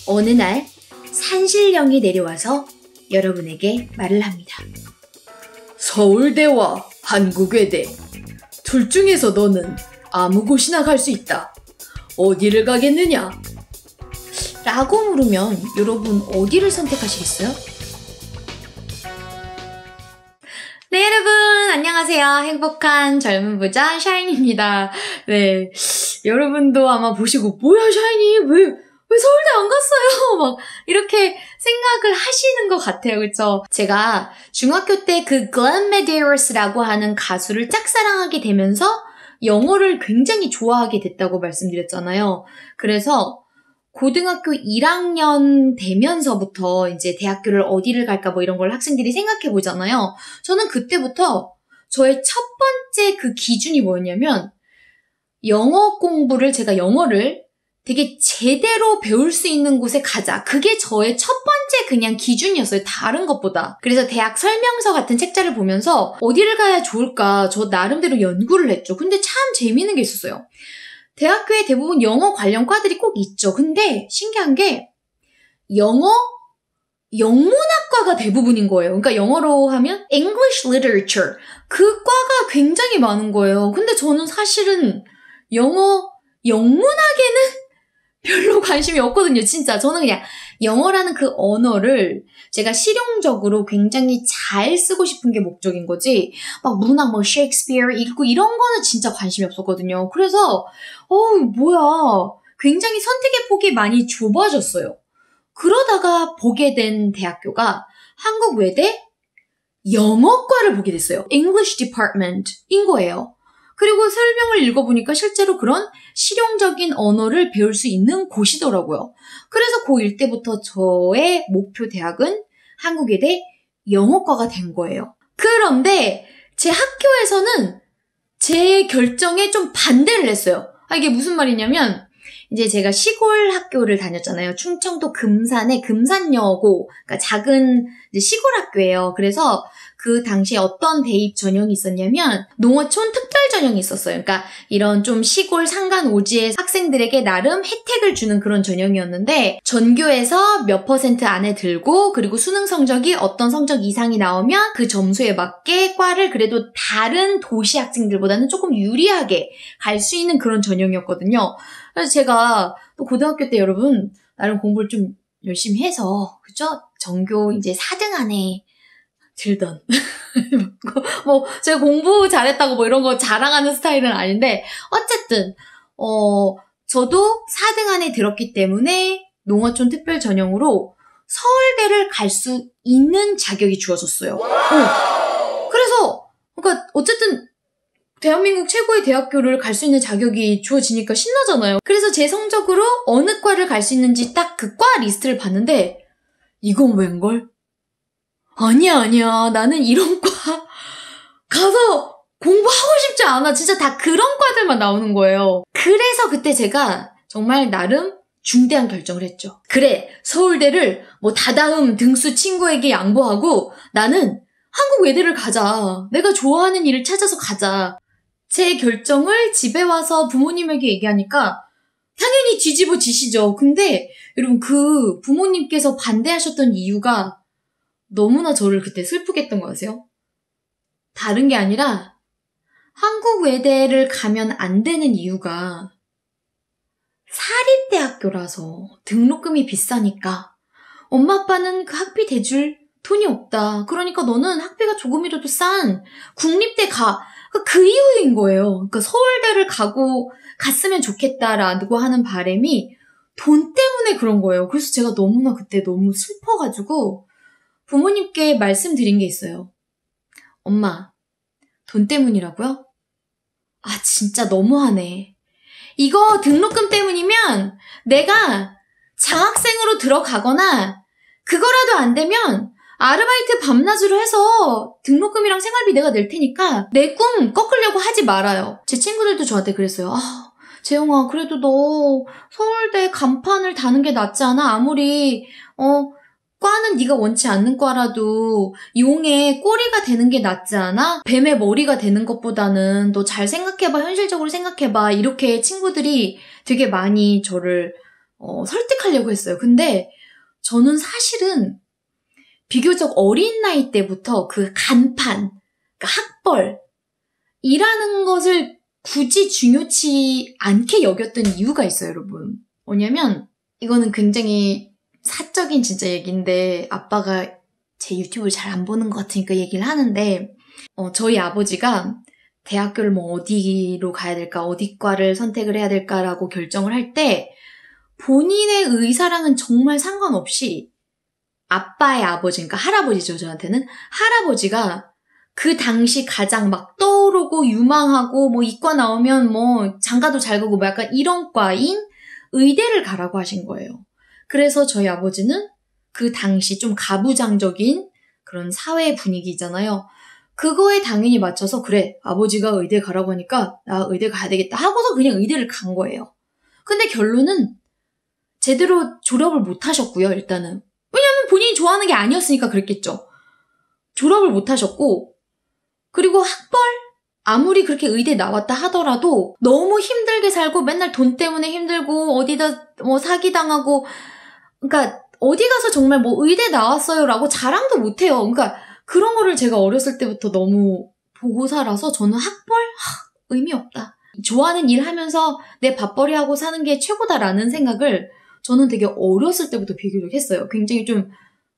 어느 날 산신령이 내려와서 여러분에게 말을 합니다. 서울대와 한국외대 둘 중에서 너는 아무 곳이나 갈 수 있다. 어디를 가겠느냐? 라고 물으면 여러분 어디를 선택하시겠어요? 네, 여러분 안녕하세요. 행복한 젊은 부자 샤이니입니다. 네, 여러분도 아마 보시고 뭐야 샤이니 왜 서울대 안 갔어요? 막 이렇게 생각을 하시는 것 같아요. 그쵸? 제가 중학교 때 그 글렌 메데이러스라고 하는 가수를 짝사랑하게 되면서 영어를 굉장히 좋아하게 됐다고 말씀드렸잖아요. 그래서 고등학교 1학년 되면서부터 이제 대학교를 어디를 갈까 뭐 이런 걸 학생들이 생각해 보잖아요. 저는 그때부터 저의 첫 번째 그 기준이 뭐였냐면 영어 공부를 제가 영어를 되게 제대로 배울 수 있는 곳에 가자. 그게 저의 첫 번째 그냥 기준이었어요. 다른 것보다. 그래서 대학 설명서 같은 책자를 보면서 어디를 가야 좋을까 저 나름대로 연구를 했죠. 근데 참 재미있는 게 있었어요. 대학교에 대부분 영어 관련 과들이 꼭 있죠. 근데 신기한 게 영문학과가 대부분인 거예요. 그러니까 영어로 하면 English Literature. 그 과가 굉장히 많은 거예요. 근데 저는 사실은 영문학에는 별로 관심이 없거든요. 진짜 저는 그냥 영어라는 그 언어를 제가 실용적으로 굉장히 잘 쓰고 싶은 게 목적인 거지 막 문학 뭐 셰익스피어 읽고 이런 거는 진짜 관심이 없었거든요. 그래서 뭐야 굉장히 선택의 폭이 많이 좁아졌어요. 그러다가 보게 된 대학교가 한국외대 영어과를 보게 됐어요. English Department인 거예요. 그리고 설명을 읽어보니까 실제로 그런 실용적인 언어를 배울 수 있는 곳이더라고요. 그래서 고1 때부터 저의 목표 대학은 한국외대 영어과가 된 거예요. 그런데 제 학교에서는 제 결정에 좀 반대를 했어요. 이게 무슨 말이냐면 이제 제가 시골 학교를 다녔잖아요. 충청도 금산의 금산여고, 그러니까 작은 이제 시골 학교예요. 그래서 그 당시에 어떤 대입 전형이 있었냐면 농어촌 특별 전형이 있었어요. 그러니까 이런 좀 시골 산간 오지의 학생들에게 나름 혜택을 주는 그런 전형이었는데 전교에서 몇 % 안에 들고 그리고 수능 성적이 어떤 성적 이상이 나오면 그 점수에 맞게 과를 그래도 다른 도시 학생들보다는 조금 유리하게 갈 수 있는 그런 전형이었거든요. 그래서 제가 또 고등학교 때 여러분 나름 공부를 좀 열심히 해서 그죠? 전교 이제 4등 안에 들던 뭐 제가 공부 잘했다고 뭐 이런 거 자랑하는 스타일은 아닌데 어쨌든 저도 4등 안에 들었기 때문에 농어촌 특별 전형으로 서울대를 갈 수 있는 자격이 주어졌어요. 그래서 그러니까 어쨌든 대한민국 최고의 대학교를 갈 수 있는 자격이 주어지니까 신나잖아요. 그래서 제 성적으로 어느 과를 갈 수 있는지 딱 그 과 리스트를 봤는데 이건 웬걸? 아니야. 나는 이런 과 가서 공부하고 싶지 않아. 진짜 다 그런 과들만 나오는 거예요. 그래서 그때 제가 정말 나름 중대한 결정을 했죠. 그래, 서울대를 뭐 다다음 등수 친구에게 양보하고 나는 한국 외대를 가자. 내가 좋아하는 일을 찾아서 가자. 제 결정을 집에 와서 부모님에게 얘기하니까 당연히 뒤집어지시죠. 근데 여러분 그 부모님께서 반대하셨던 이유가 너무나 저를 그때 슬프게 했던 거 아세요? 다른 게 아니라 한국 외대를 가면 안 되는 이유가 사립대학교라서 등록금이 비싸니까 엄마 아빠는 그 학비 대줄 돈이 없다. 그러니까 너는 학비가 조금이라도 싼 국립대 가. 그 이유인 거예요. 그러니까 서울대를 갔으면 좋겠다라고 하는 바람이 돈 때문에 그런 거예요. 그래서 제가 너무나 그때 너무 슬퍼가지고 부모님께 말씀드린 게 있어요. 엄마, 돈 때문이라고요? 진짜 너무하네. 이거 등록금 때문이면 내가 장학생으로 들어가거나 그거라도 안 되면 아르바이트 밤낮으로 해서 등록금이랑 생활비 내가 낼 테니까 내 꿈 꺾으려고 하지 말아요. 제 친구들도 저한테 그랬어요. 재영아, 그래도 너 서울대 간판을 다는 게 낫지 않아? 아무리 과는 네가 원치 않는 과라도 용의 꼬리가 되는 게 낫지 않아? 뱀의 머리가 되는 것보다는 너 잘 생각해봐, 현실적으로 생각해봐. 이렇게 친구들이 되게 많이 저를 설득하려고 했어요. 근데 저는 사실은 비교적 어린 나이 때부터 그 간판, 그러니까 학벌이라는 것을 굳이 중요치 않게 여겼던 이유가 있어요, 여러분. 뭐냐면 이거는 굉장히 사적인 진짜 얘기인데 아빠가 제 유튜브를 잘 안 보는 것 같으니까 얘기를 하는데 저희 아버지가 대학교를 뭐 어디로 가야 될까, 어디 과를 선택을 해야 될까라고 결정을 할 때 본인의 의사랑은 정말 상관없이 아빠의 아버지, 그러니까 할아버지죠, 저한테는. 할아버지가 그 당시 가장 막 떠오르고 유망하고 뭐 이과 나오면 뭐 장가도 잘 가고 뭐 약간 이런 과인 의대를 가라고 하신 거예요. 그래서 저희 아버지는 그 당시 좀 가부장적인 그런 사회 분위기잖아요. 그거에 당연히 맞춰서 그래, 아버지가 의대 가라고 하니까 나 의대 가야 되겠다 하고서 그냥 의대를 간 거예요. 근데 결론은 제대로 졸업을 못 하셨고요, 일단은. 왜냐면 본인이 좋아하는 게 아니었으니까 그랬겠죠. 졸업을 못 하셨고, 그리고 학벌? 아무리 그렇게 의대 나왔다 하더라도 너무 힘들게 살고 맨날 돈 때문에 힘들고 어디다 뭐 사기당하고, 그러니까 어디 가서 정말 뭐 의대 나왔어요 라고 자랑도 못해요. 그러니까 그런 거를 제가 어렸을 때부터 너무 보고 살아서 저는 학벌? 의미 없다. 좋아하는 일 하면서 내 밥벌이 하고 사는 게 최고다라는 생각을 저는 되게 어렸을 때부터 비교적 했어요. 굉장히 좀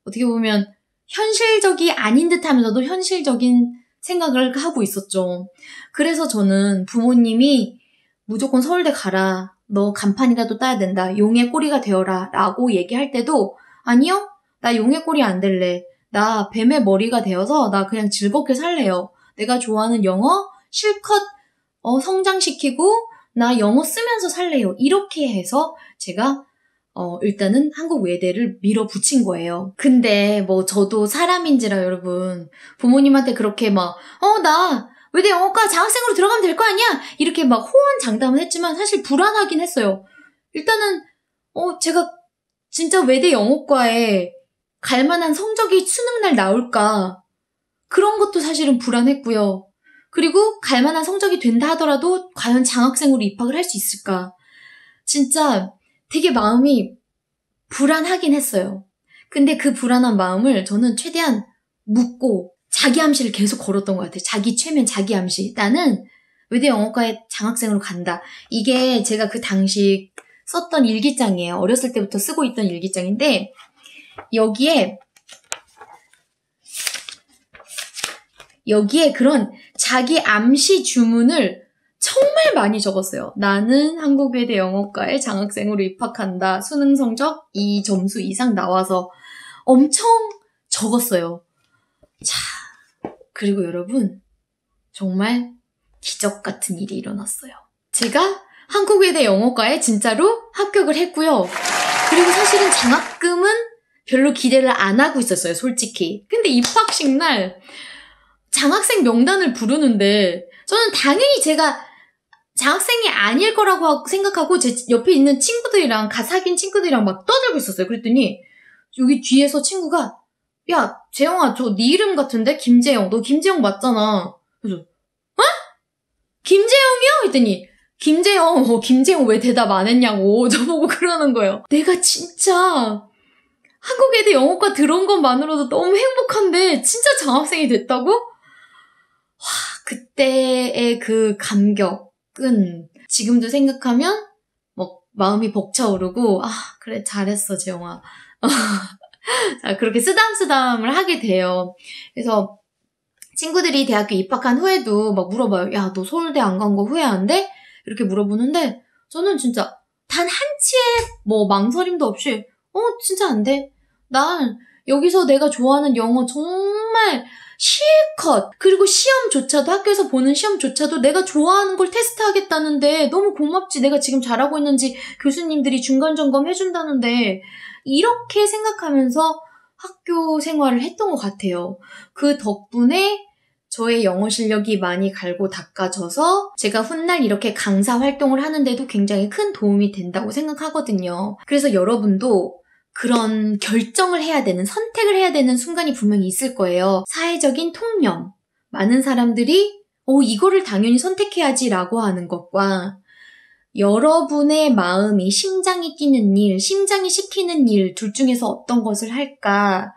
어떻게 보면 현실적이 아닌 듯 하면서도 현실적인 생각을 하고 있었죠. 그래서 저는 부모님이 무조건 서울대 가라, 너 간판이라도 따야 된다, 용의 꼬리가 되어라 라고 얘기할 때도 아니요, 나 용의 꼬리 안 될래, 나 뱀의 머리가 되어서 나 그냥 즐겁게 살래요. 내가 좋아하는 영어 실컷 성장시키고 나 영어 쓰면서 살래요. 이렇게 해서 제가 일단은 한국 외대를 밀어붙인 거예요. 근데 뭐 저도 사람인지라 여러분, 부모님한테 그렇게 막 나 외대 영어과 장학생으로 들어가면 될 거 아니야? 이렇게 막 호언장담은 했지만 사실 불안하긴 했어요. 일단은 제가 진짜 외대 영어과에 갈 만한 성적이 수능날 나올까, 그런 것도 사실은 불안했고요. 그리고 갈 만한 성적이 된다 하더라도 과연 장학생으로 입학을 할 수 있을까, 진짜 되게 마음이 불안하긴 했어요. 근데 그 불안한 마음을 저는 최대한 묻고 자기 암시를 계속 걸었던 것 같아요. 자기 최면, 자기 암시. 나는 외대 영어과에 장학생으로 간다. 이게 제가 그 당시 썼던 일기장이에요. 어렸을 때부터 쓰고 있던 일기장인데 여기에 그런 자기 암시 주문을 정말 많이 적었어요. 나는 한국외대 영어과에 장학생으로 입학한다. 수능 성적 이 점수 이상 나와서 엄청 적었어요. 자, 그리고 여러분, 정말 기적 같은 일이 일어났어요. 제가 한국외대 영어과에 진짜로 합격을 했고요. 그리고 사실은 장학금은 별로 기대를 안 하고 있었어요, 솔직히. 근데 입학식 날 장학생 명단을 부르는데 저는 당연히 제가 장학생이 아닐 거라고 생각하고 제 옆에 있는 친구들이랑, 사귄 친구들이랑 막 떠들고 있었어요. 그랬더니 여기 뒤에서 친구가 야, 재영아, 저 네 이름 같은데? 김재영. 너 김재영 맞잖아. 그래서 김재영이요? 했더니 김재영 왜 대답 안 했냐고 저보고 그러는 거예요. 내가 진짜 한국외대 영어과 들어온 것만으로도 너무 행복한데 진짜 장학생이 됐다고? 와, 그때의 그 감격은 지금도 생각하면 뭐 마음이 벅차오르고, 그래, 잘했어, 재영아. 자, 그렇게 쓰담쓰담을 하게 돼요. 그래서 친구들이 대학교 입학한 후에도 막 물어봐요. 야, 너 서울대 안 간 거 후회 안 돼? 이렇게 물어보는데 저는 진짜 단 한치의 뭐 망설임도 없이 진짜 안 돼. 난 여기서 내가 좋아하는 영어 정말 실컷, 그리고 시험조차도, 학교에서 보는 시험조차도 내가 좋아하는 걸 테스트하겠다는데 너무 고맙지. 내가 지금 잘하고 있는지 교수님들이 중간점검 해준다는데, 이렇게 생각하면서 학교 생활을 했던 것 같아요. 그 덕분에 저의 영어 실력이 많이 갈고 닦아져서 제가 훗날 이렇게 강사 활동을 하는데도 굉장히 큰 도움이 된다고 생각하거든요. 그래서 여러분도 그런 결정을 해야 되는, 선택을 해야 되는 순간이 분명히 있을 거예요. 사회적인 통념. 많은 사람들이 이거를 당연히 선택해야지 라고 하는 것과 여러분의 마음이 심장이 뛰는 일, 심장이 시키는 일 둘 중에서 어떤 것을 할까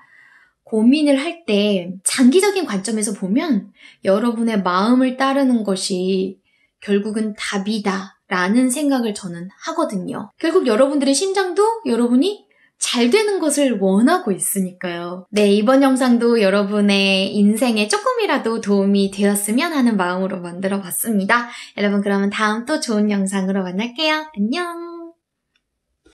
고민을 할 때 장기적인 관점에서 보면 여러분의 마음을 따르는 것이 결국은 답이다 라는 생각을 저는 하거든요. 결국 여러분들의 심장도 여러분이 잘 되는 것을 원하고 있으니까요. 네, 이번 영상도 여러분의 인생에 조금이라도 도움이 되었으면 하는 마음으로 만들어 봤습니다. 여러분 그러면 다음 또 좋은 영상으로 만날게요. 안녕!